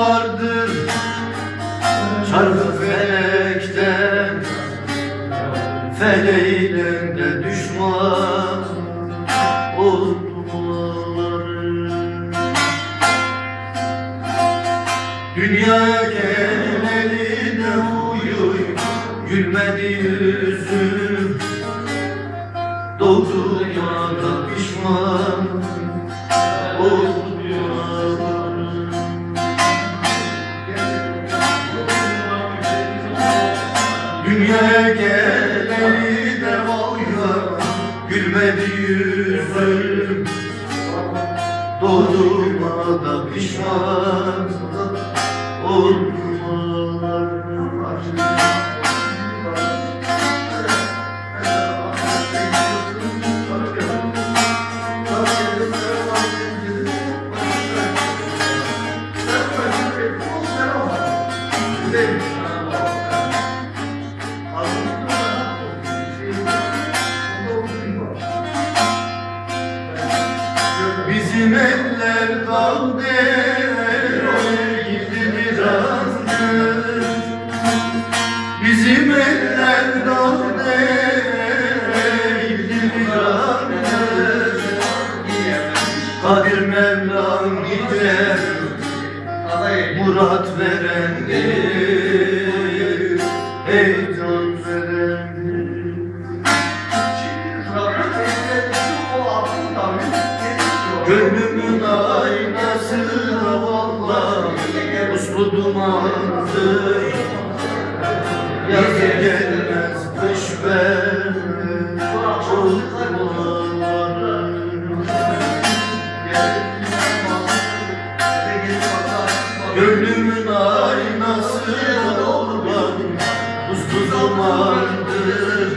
vardır çarkı felekten, feleğiyle de düşman oldular. Dünyaya geleli de uyuy, gülmedi yüzüm, doğduğuma da pişman oldular. Dünyaya geleli de uyuy, gülmedi yüzüm, doğduğuma da pişman oldular. Bizim eller dağ değildi birazdır. Bizim eller dağ değildi birazdır. Kadir Mevlam gider, murat verendir, ey can verendir. Gönlümün aynası da vallahi uslu dumandır. Yazı gelmez kış vermez gönlümün aynası da uslu dumandır.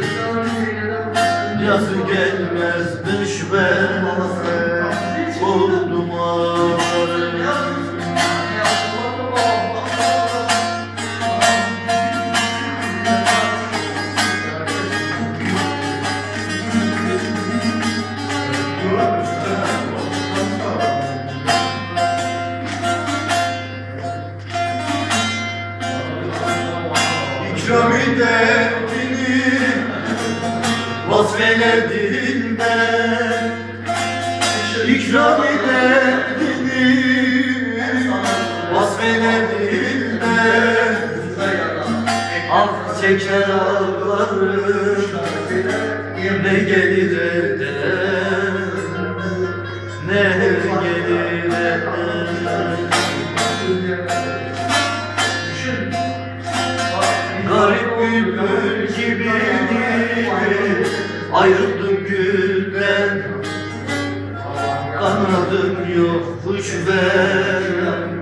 Yazı gelmez kış vermez oldum İkram derdini vasfeledin ben, İkram derdini vasfeledin ben. Ah çeker ağlarım ne gelir elden, ne gelir elden. Garip bülbül gibiydi, ayrıldım gülden. Kanadım yok kuş ver